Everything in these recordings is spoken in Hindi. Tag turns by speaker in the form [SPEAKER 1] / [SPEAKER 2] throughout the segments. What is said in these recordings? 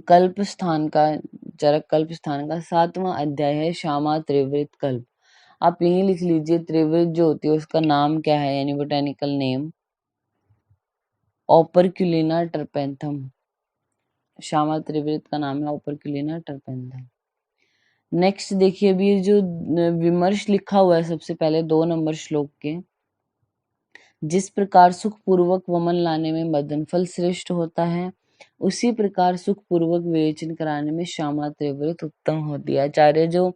[SPEAKER 1] कल्प स्थान का, चरक कल्प स्थान का 7वां अध्याय है श्यामा त्रिवृत कल्प। आप यही लिख लीजिए, त्रिवृत जो होती है उसका नाम क्या है, यानी बोटेनिकल नेम ओपर्क्युलिना टर्पेंथम। श्यामा त्रिवृत का नाम है ओपर्क्युलिना टर्पेंथम। नेक्स्ट देखिए, अभी ये जो विमर्श लिखा हुआ है सबसे पहले 2 नंबर श्लोक के, जिस प्रकार सुख पूर्वक वमन लाने में मदन फल श्रेष्ठ होता है, उसी प्रकार सुख पूर्वक विवेचन कराने में श्यामा त्रिवृत उत्तम होती है। आचार्य जो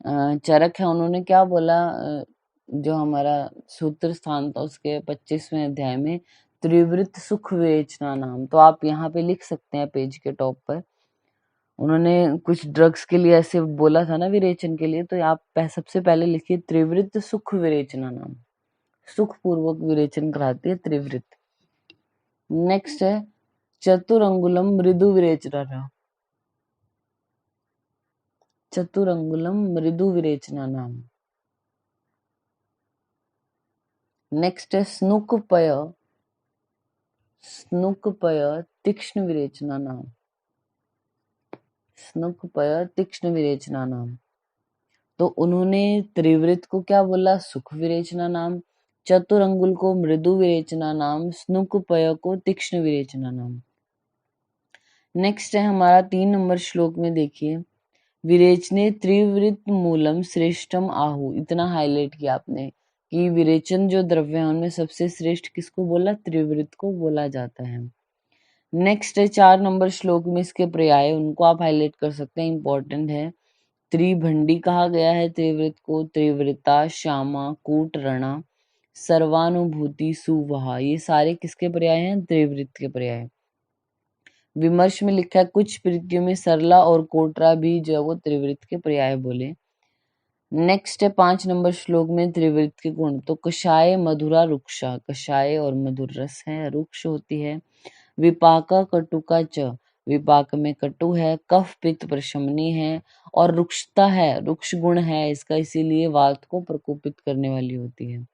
[SPEAKER 1] चरक है उन्होंने क्या बोला, जो हमारा सूत्र स्थान था उसके 25वें अध्याय में, त्रिवृत सुख विवेचना नाम। तो आप यहाँ पे लिख सकते हैं पेज के टॉप पर, उन्होंने कुछ ड्रग्स के लिए ऐसे बोला था ना विरेचन के लिए, तो आप सबसे पहले लिखिए त्रिवृत सुख विरेचना नाम, सुख पूर्वक विरेचन कराती है त्रिवृत। नेक्स्ट है चतुरंगुलम मृदु विरेचना नाम, चतुरंगुलम मृदु विरेचना नाम। नेक्स्ट है स्नुकपय, स्नुकपय तीक्ष्ण विरेचना नाम, स्नुकपय तीक्ष्ण विरेचना नाम। तो उन्होंने त्रिवृत को क्या बोला, सुख विरेचना नाम, चतुरंगुल को मृदु विरेचना नाम, स्नुकपय को तीक्ष्ण विरेचना नाम। नेक्स्ट है हमारा 3 नंबर श्लोक में देखिए, विरेचने त्रिवृत मूलम श्रेष्ठम आहु। इतना हाईलाइट किया आपने कि विरेचन जो द्रव्य है उनमें सबसे श्रेष्ठ किसको बोला, त्रिवृत को बोला जाता है। नेक्स्ट है 4 नंबर श्लोक में इसके पर्याय, उनको आप हाईलाइट कर सकते हैं, इंपॉर्टेंट है। त्रिभंडी कहा गया है त्रिवृत को, त्रिवृता, श्यामा, कूट, रणा, सर्वानुभूति, सुवहा, ये सारे किसके पर्याय हैं, त्रिवृत के पर्याय। विमर्श में लिखा है कुछ प्रीतियों में सरला और कोटरा भी जो है वो त्रिवृत के पर्याय बोले। नेक्स्ट है 5 नंबर श्लोक में त्रिवृत के गुण, तो कषाय मधुरा रुक्षा, कषाय और मधुर रस है, रुक्ष होती है। विपाका कटुका च, विपाक में कटु है, कफ पित्त प्रशमनी है, और रुक्षता है, रुक्ष गुण है इसका, इसीलिए वात को प्रकोपित करने वाली होती है।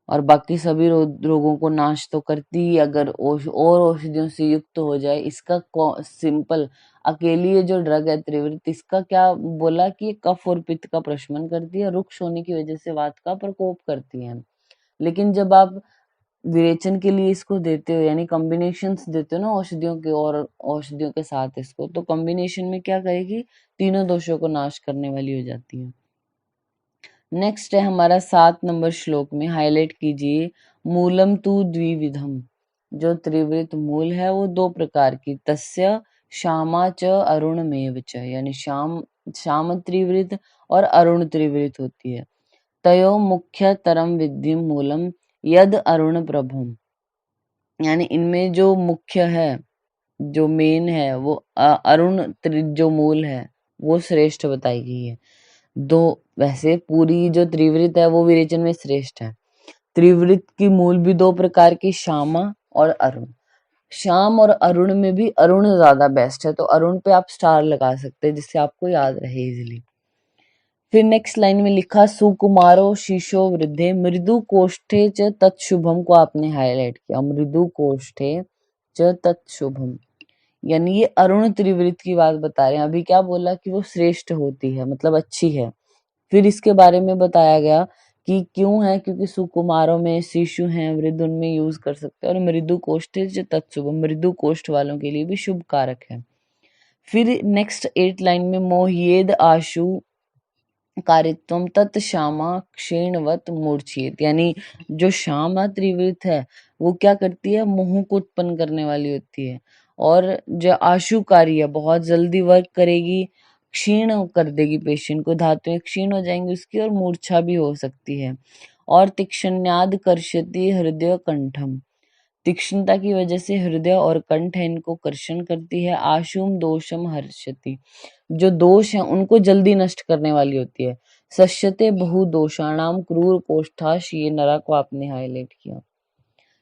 [SPEAKER 1] और बाकी सभी रोगों को नाश तो करती ही, अगर और औषधियों से युक्त हो जाए। इसका सिंपल अकेली ये जो ड्रग है त्रिवृत, इसका क्या बोला कि ये कफ और पित्त का प्रशमन करती है, रुक्ष होने की वजह से वात का प्रकोप करती है। लेकिन जब आप विरेचन के लिए इसको देते हो, यानी कॉम्बिनेशंस देते हो ना औषधियों के और औषधियों के साथ इसको, तो कॉम्बिनेशन में क्या करेगी, तीनों दोषों को नाश करने वाली हो जाती है। नेक्स्ट है हमारा 7 नंबर श्लोक में, हाईलाइट कीजिए, मूलम तु द्विविधम। जो त्रिवृत मूल है वो 2 प्रकार की, तस्य श्यामा च अरुण मेव च, यानी श्याम त्रिवृत और अरुण त्रिवृत होती है। तयो मुख्य तरम विद्धि मूलम यद अरुण प्रभुम, यानी इनमें जो मुख्य है, जो मेन है वो अरुण जो मूल है वो श्रेष्ठ बताई गई है। दो, वैसे पूरी जो त्रिवृत है वो विरेचन में श्रेष्ठ है। त्रिवृत की मूल भी 2 प्रकार की, श्यामा और अरुण। श्याम और अरुण में भी अरुण ज्यादा बेस्ट है, तो अरुण पे आप स्टार लगा सकते हैं जिससे आपको याद रहे इजिली। फिर नेक्स्ट लाइन में लिखा, सुकुमारो शीशो वृद्धे मृदु कोष्ठे च तत्शुभम, को आपने हाईलाइट किया, मृदु कोष्ठे च तत्शुभम, यानी ये अरुण त्रिवृत की बात बता रहे हैं। अभी क्या बोला कि वो श्रेष्ठ होती है, मतलब अच्छी है। फिर इसके बारे में बताया गया कि क्यों है, क्योंकि सुकुमारों में शिशु हैं, वृद्ध उनमें यूज कर सकते हैं, और मृदु कोष्ठ तत्शुभ, मृदु कोष्ठ वालों के लिए भी शुभ कारक है। फिर नेक्स्ट 8 लाइन में, मोहियेद आशु कारित्वम तत् श्यामा क्षीणवत मूर्छित, यानी जो श्यामा त्रिवृत है वो क्या करती है, मोह को उत्पन्न करने वाली होती है, और जो आशुकारी है बहुत जल्दी वर्क करेगी, क्षीण कर देगी पेशेंट को, धातुएं क्षीण हो जाएंगी उसकी, और मूर्छा भी हो सकती है। और तीक्ष्ण्याद कर्षति हृदय कंठम, तीक्ष्णता की वजह से हृदय और कंठ है इनको कर्षण करती है। आशुम दोषम हर्षति, जो दोष है उनको जल्दी नष्ट करने वाली होती है। सश्यते बहु दोषाणाम क्रूर कोष्ठाश, ये नरा को आपने हाईलाइट किया,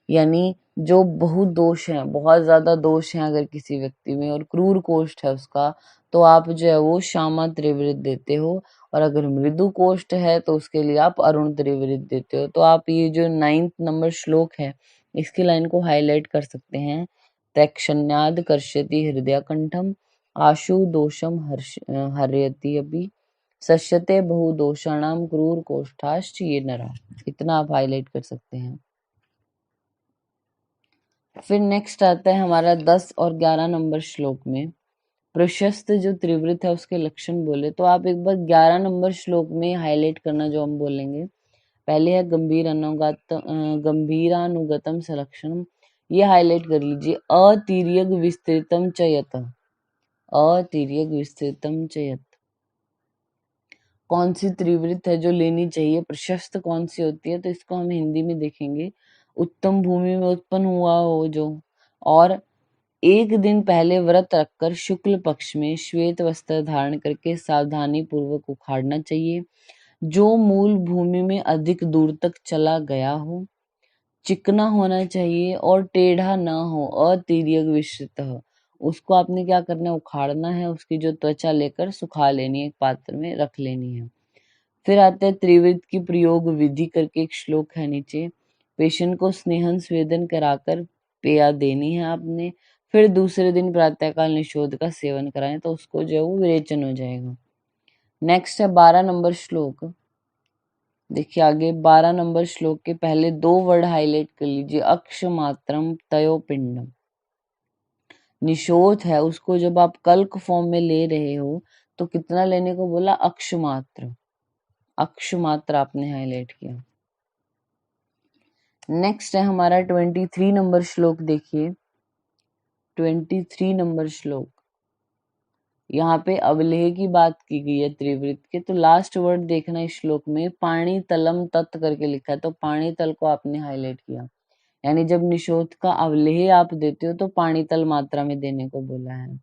[SPEAKER 1] यानी जो बहुत दोष हैं, बहुत ज्यादा दोष हैं अगर किसी व्यक्ति में, और क्रूर कोष्ठ है उसका, तो आप जो है वो श्यामा त्रिवृत देते हो। और अगर मृदु कोष्ठ है तो उसके लिए आप अरुण त्रिवृत देते हो। तो आप ये जो 9th नंबर श्लोक है इसकी लाइन को हाईलाइट कर सकते हैं, तैक्षण्याद कर्षति हृदय कंठम आशु दोषम हर्यति अभी सश्यते बहुदोषाणाम क्रूर कोष्ठाश्च ये नरा। इतना आप हाईलाइट कर सकते हैं। फिर नेक्स्ट आता है हमारा 10 और 11 नंबर श्लोक में प्रशस्त जो त्रिवृत है उसके लक्षण बोले, तो आप एक बार 11 नंबर श्लोक में हाईलाइट करना जो हम बोलेंगे। पहले है गंभीरानुगतम सलक्षणम, ये हाईलाइट कर लीजिए। अतिर्यग विस्तृतम च यत, अतिर्यग विस्तृतम च यत। कौन सी त्रिवृत है जो लेनी चाहिए, प्रशस्त कौन सी होती है, तो इसको हम हिंदी में देखेंगे। उत्तम भूमि में उत्पन्न हुआ हो जो, और एक दिन पहले व्रत रखकर शुक्ल पक्ष में श्वेत वस्त्र धारण करके सावधानी पूर्वक उखाड़ना चाहिए। जो मूल भूमि में अधिक दूर तक चला गया हो, चिकना होना चाहिए और टेढ़ा ना हो, अतिर्यग विस्तृत, उसको आपने क्या करना है, उखाड़ना है। उसकी जो त्वचा लेकर सुखा लेनी है, एक पात्र में रख लेनी है। फिर आते हैं त्रिवृत की प्रयोग विधि करके एक श्लोक है नीचे। पेशेंट को स्नेहन स्वेदन कराकर पेया देनी है आपने। फिर दूसरे दिन प्रातःकाल निषोध का सेवन कराएं तो उसको जो है वो विरेचन हो जाएगा। नेक्स्ट है 12 नंबर श्लोक। देखिए आगे 12 नंबर श्लोक के पहले 2 वर्ड हाईलाइट कर लीजिए। अक्षमात्रम तयोपिंडम, निषोध है उसको जब आप कल्क फॉर्म में ले रहे हो तो कितना लेने को बोला, अक्षमात्र, अक्षमात्र आपने हाईलाइट किया। नेक्स्ट है हमारा 23 नंबर श्लोक। देखिए 23 नंबर श्लोक, यहाँ पे अवलेह की बात की गई है त्रिवृत के, तो लास्ट वर्ड देखना इस श्लोक में पाणी तलम तत् करके लिखा है, तो पाणी तल को आपने हाईलाइट किया। यानी जब निषोध का अवलेह आप देते हो तो पाणी तल मात्रा में देने को बोला है।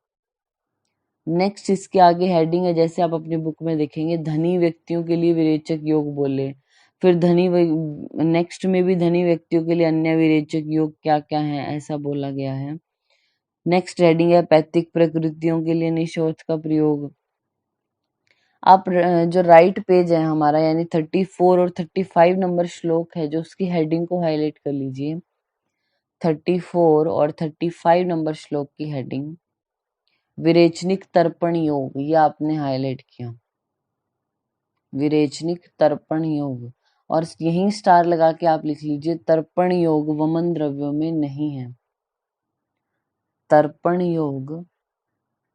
[SPEAKER 1] नेक्स्ट इसके आगे हेडिंग है, जैसे आप अपनी बुक में देखेंगे, धनी व्यक्तियों के लिए विरेचक योग बोले। फिर नेक्स्ट में भी धनी व्यक्तियों के लिए अन्य विरेचक योग क्या क्या है ऐसा बोला गया है। नेक्स्ट हेडिंग है पैतृक प्रकृतियों के लिए निषोध का प्रयोग। आप जो राइट पेज है हमारा, यानी 34 और 35 नंबर श्लोक है जो उसकी हेडिंग को हाईलाइट कर लीजिए। 34 और 35 नंबर श्लोक की हेडिंग विरेचनिक तर्पण योग, ये आपने हाईलाइट किया, विरेचनिक तर्पण योग। और यहीं स्टार लगा के आप लिख लीजिए तर्पण योग वमन द्रव्यों में नहीं है, तर्पण योग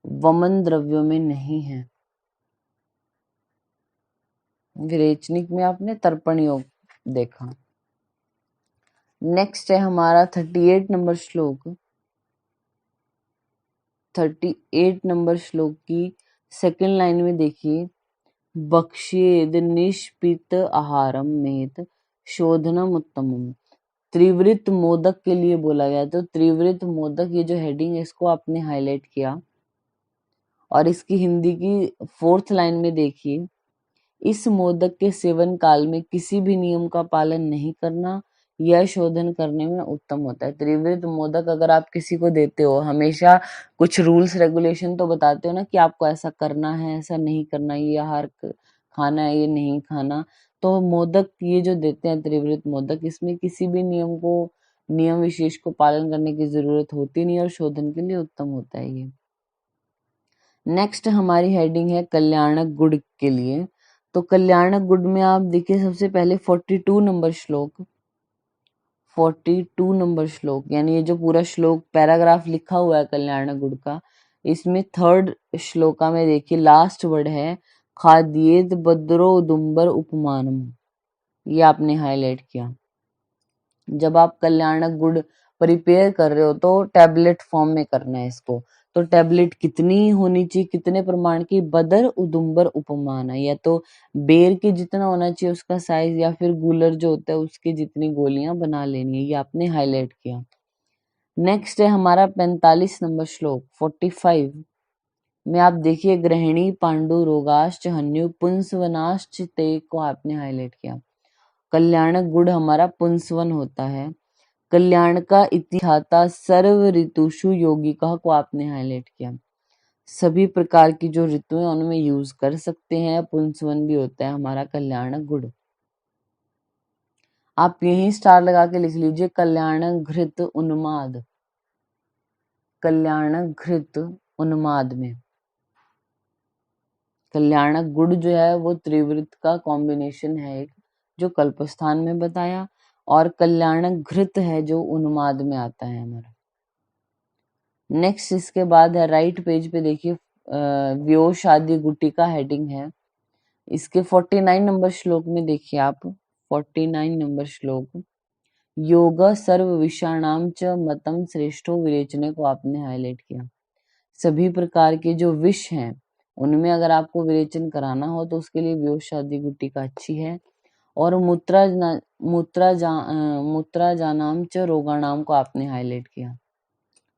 [SPEAKER 1] वमन द्रव्यों में नहीं है। विरेचनिक में आपने तर्पण योग देखा। नेक्स्ट है हमारा 38 नंबर श्लोक। 38 नंबर श्लोक की सेकंड लाइन में देखिए, भक्ष्येद निष्पित आहारम मेत शोधनम उत्तमम। त्रिवृत मोदक के लिए बोला गया, तो त्रिवृत मोदक ये जो हेडिंग है इसको आपने हाईलाइट किया। और इसकी हिंदी की 4th लाइन में देखिए, इस मोदक के सेवन काल में किसी भी नियम का पालन नहीं करना यह शोधन करने में उत्तम होता है। त्रिवृत मोदक अगर आप किसी को देते हो, हमेशा कुछ रूल्स रेगुलेशन तो बताते हो ना कि आपको ऐसा करना है, ऐसा नहीं करना, ये आहार खाना है, ये नहीं खाना। तो मोदक ये जो देते हैं त्रिवृत मोदक, इसमें किसी भी नियम विशेष को पालन करने की जरूरत होती नहीं और शोधन के लिए उत्तम होता है ये। नेक्स्ट हमारी हेडिंग है कल्याणक गुड़ के लिए। तो कल्याणक गुड़ में आप देखिए सबसे पहले 42 नंबर श्लोक, 42 नंबर श्लोक, यानी ये जो पूरा श्लोक पैराग्राफ लिखा हुआ है कल्याणक गुड़ का, इसमें 3rd श्लोका में देखिए लास्ट वर्ड है खाद्येद बद्रो उदुम्बर उपमानम, ये आपने हाईलाइट किया। जब आप कल्याणक गुड़ प्रिपेयर कर रहे हो तो टैबलेट फॉर्म में करना है इसको। तो टैबलेट कितनी होनी चाहिए, कितने प्रमाण की, बदर उदुम्बर उपमान है, या तो बेर के जितना होना चाहिए उसका साइज, या फिर गूलर जो होता है उसकी जितनी गोलियां बना लेनी है, ये आपने हाईलाइट किया। नेक्स्ट है हमारा 45 नंबर श्लोक 45 में आप देखिए गृहिणी पांडु रोगाश्च हन्यु पुंसवनाश्च ते को आपने हाईलाइट किया। कल्याणक गुड़ हमारा पुंसवन होता है। कल्याण का इतिहाता सर्व ऋतुषु यौगिका को आपने हाईलाइट किया। सभी प्रकार की जो ऋतुएं उनमें यूज कर सकते हैं, पुंसवन भी होता है हमारा कल्याणक गुड़। आप यही स्टार लगा के लिख लीजिए कल्याणक घृत उन्माद, कल्याणक घृत उन्माद में। कल्याणक गुड़ जो है वो त्रिवृत का कॉम्बिनेशन है एक, जो कल्पस्थान में बताया, और कल्याणक घृत है जो उन्माद में आता है हमारा। नेक्स्ट इसके बाद है राइट पेज पे देखिए, व्योश आदि गुटिका हेडिंग है। इसके 49 नंबर श्लोक में देखिए आप, 49 नंबर श्लोक, योग सर्व विषाणाम च मतम श्रेष्ठो विरेचने को आपने हाईलाइट किया। सभी प्रकार के जो विष हैं उनमें अगर आपको विरेचन कराना हो तो उसके लिए व्योषादि गुटिका अच्छी है। और मूत्रा जानाम च रोगाणाम को आपने हाईलाइट किया।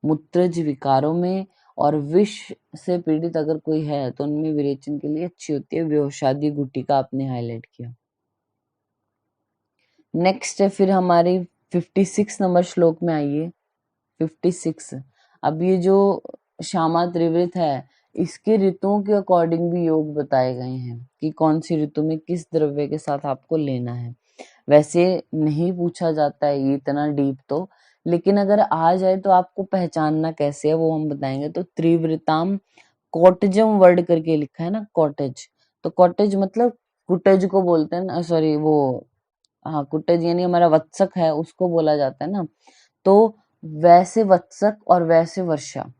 [SPEAKER 1] मूत्रज विकारों में और विष से पीड़ित अगर कोई है तो उनमें विरेचन के लिए अच्छी होती है व्योषादि गुटिका आपने हाईलाइट किया। नेक्स्ट है फिर हमारी 56 नंबर श्लोक में आइए, 56। अब ये जो श्यामा त्रिवृत है इसके ऋतुओं के अकॉर्डिंग भी योग बताए गए हैं कि कौन सी ऋतु में किस द्रव्य के साथ आपको लेना है। वैसे नहीं पूछा जाता है ये इतना डीप तो, लेकिन अगर आ जाए तो आपको पहचानना कैसे है वो हम बताएंगे। तो त्रिवृताम कॉटेजम वर्ड करके लिखा है ना, कॉटेज, तो कॉटेज मतलब कुटेज को बोलते हैं ना, सॉरी वो, हाँ कुटेज यानी हमारा वत्सक है उसको बोला जाता है ना। तो वैसे वत्सक और वैसे वर्षा,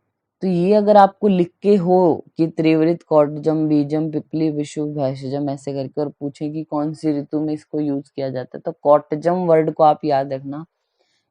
[SPEAKER 1] तो ये अगर आपको लिख के हो कि त्रिवृत कॉटजम बीजम पिपली विषु भैषजम ऐसे करके और पूछे कि कौन सी ऋतु में इसको यूज किया जाता है, तो कॉटजम वर्ड को आप याद रखना,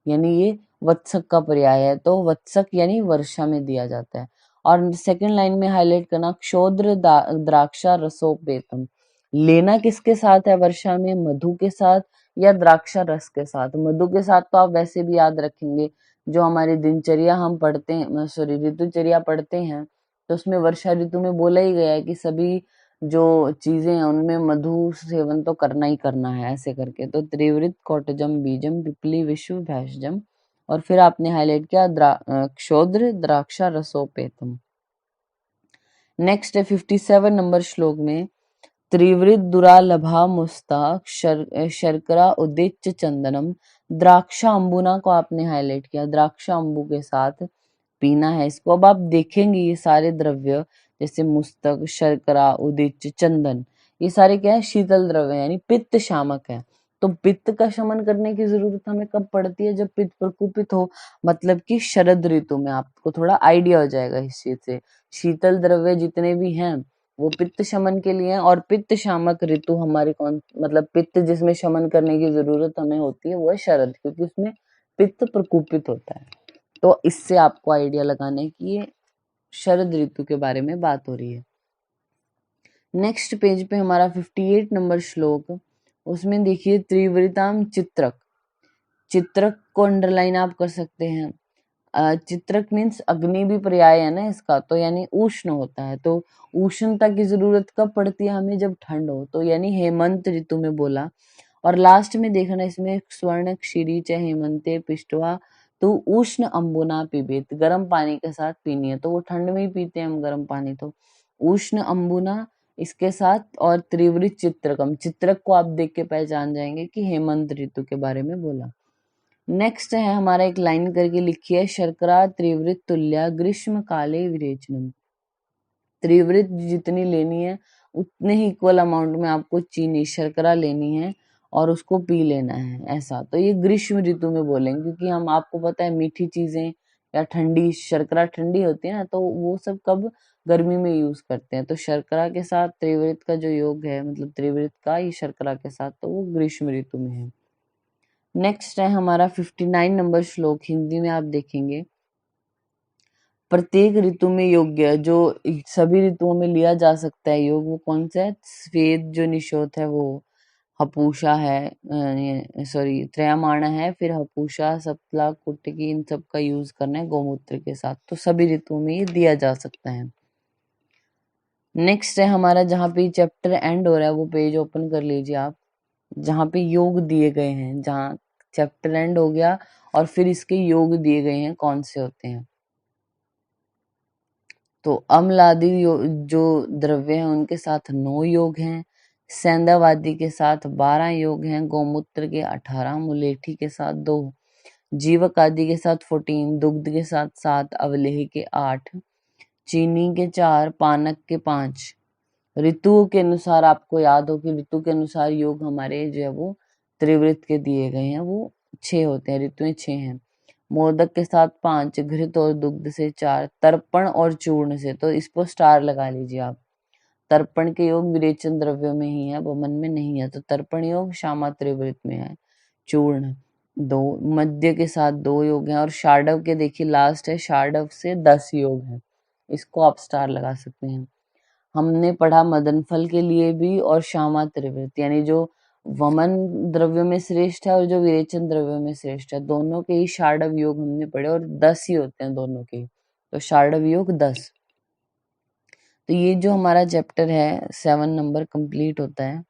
[SPEAKER 1] यानी ये वत्सक का पर्याय है, तो वत्सक यानी वर्षा में दिया जाता है। और सेकंड लाइन में हाईलाइट करना, क्षोद्र द्राक्षा रसोपेतम, लेना किसके साथ है वर्षा में, मधु के साथ या द्राक्षा रस के साथ। मधु के साथ तो आप वैसे भी याद रखेंगे, जो हमारी दिनचर्या हम पढ़ते हैं, सॉरी ऋतुचर्या पढ़ते हैं, तो उसमें वर्षा ऋतु में बोला ही गया है कि सभी जो चीजें हैं उनमें मधु सेवन तो करना ही करना है ऐसे करके। तो त्रिवृत कौटजम बीजम पिपली विश्व भैषजम, और फिर आपने हाईलाइट किया क्षोद्र द्राक्षा रसोपेतम। नेक्स्ट है 57 नंबर श्लोक में, त्रिवृत दुरालभा मुस्ताक शर्करा उदिच्च चंदनम, द्राक्षा अंबुना को आपने हाईलाइट किया, द्राक्षा अंबु के साथ पीना है इसको। अब आप देखेंगे ये सारे द्रव्य जैसे मुस्तक, शर्करा, उदिच्च, चंदन, ये सारे क्या है, शीतल द्रव्य यानी पित्त शामक है। तो पित्त का शमन करने की जरूरत हमें कब पड़ती है, जब पित्त प्रकोपित हो, मतलब कि शरद ऋतु में। आपको थोड़ा आइडिया हो जाएगा इस चीज से। शीतल द्रव्य जितने भी हैं वो पित्त शमन के लिए हैं, और पित्त शामक ऋतु हमारी कौन, मतलब पित्त जिसमें शमन करने की जरूरत हमें होती है वो है शरद, क्योंकि उसमें पित्त प्रकोपित होता है। तो इससे आपको आइडिया लगाना है कि ये शरद ऋतु के बारे में बात हो रही है। नेक्स्ट पेज पे हमारा 58 नंबर श्लोक, उसमें देखिए त्रिवृताम चित्रक, चित्रक को अंडरलाइन आप कर सकते हैं। चित्रक मीन्स अग्नि भी पर्याय है ना इसका, तो यानी उष्ण होता है। तो उष्णता की जरूरत कब पड़ती है हमें, जब ठंड हो, तो यानी हेमंत ऋतु में बोला। और लास्ट में देखना इसमें, स्वर्ण क्षीरी च हेमंते पिष्टवा तो उष्ण अंबुना पिबेत, गर्म पानी के साथ पीनी है। तो वो ठंड में ही पीते हैं हम गर्म पानी, तो उष्ण अंबुना इसके साथ, और त्रिवृत चित्रकम, चित्रक को आप देख के पहचान जाएंगे कि हेमंत ऋतु के बारे में बोला। नेक्स्ट है हमारा, एक लाइन करके लिखी है, शर्करा त्रिवृत तुल्या ग्रीष्म काले विरेचनम, त्रिवृत जितनी लेनी है उतने ही इक्वल अमाउंट में आपको चीनी शर्करा लेनी है और उसको पी लेना है ऐसा। तो ये ग्रीष्म ऋतु में बोलेंगे, क्योंकि हम, आपको पता है मीठी चीजें या ठंडी, शर्करा ठंडी होती है ना, तो वो सब कब, गर्मी में यूज करते हैं। तो शर्करा के साथ त्रिवृत का जो योग है, मतलब त्रिवृत का ही शर्करा के साथ, तो वो ग्रीष्म ऋतु में है। नेक्स्ट है हमारा 59 नंबर श्लोक, हिंदी में आप देखेंगे, प्रत्येक ऋतु में योग्य, जो सभी ऋतुओं में लिया जा सकता है योग, वो कौन सा है, श्वेत जो निशोथ है वो, हपूषा है, सॉरी त्रयमाण है, फिर हपूषा सप्तला कुटकी, इन सब का यूज करना है गौमूत्र के साथ। तो सभी ऋतुओं में ये दिया जा सकता है। नेक्स्ट है हमारा, जहाँ पे चैप्टर एंड हो रहा है वो पेज ओपन कर लीजिए आप, जहाँ पे योग दिए गए हैं, जहाँ चैप्टर एंड हो गया और फिर इसके योग दिए गए हैं कौन से होते हैं। तो अम्ल आदि जो द्रव्य हैं उनके साथ 9 योग हैं, सेंधाव आदि के साथ 12 योग हैं, गौमूत्र के 18, मुलेठी के साथ 2, जीवक आदि के साथ 14, दुग्ध के साथ 7, अवलेह के 8, चीनी के 4, पानक के 5। ऋतुओं के अनुसार आपको याद हो कि ऋतु के अनुसार योग हमारे जो है वो त्रिवृत के दिए गए हैं, वो 6 होते हैं, ऋतुएं 6 हैं। मोदक के साथ 5, घृत और दुग्ध से 4, तर्पण और चूर्ण से, तो इस पर स्टार लगा लीजिए आप। तर्पण के योग विरेचन द्रव्यों में ही है, वमन में नहीं है, तो तर्पण योग श्यामा त्रिवृत में है। चूर्ण 2, मध्य के साथ 2 योग हैं, और शार्डव के देखिए लास्ट है, शार्डव से 10 योग है, इसको आप स्टार लगा सकते हैं। हमने पढ़ा मदन फल के लिए भी और श्यामा त्रिवृत, यानी जो वमन द्रव्यों में श्रेष्ठ है और जो विरेचन द्रव्यों में श्रेष्ठ है, दोनों के ही शार्डव योग हमने पढ़े, और 10 ही होते हैं दोनों के, तो शार्डव योग 10। तो ये जो हमारा चैप्टर है 7 नंबर कंप्लीट होता है।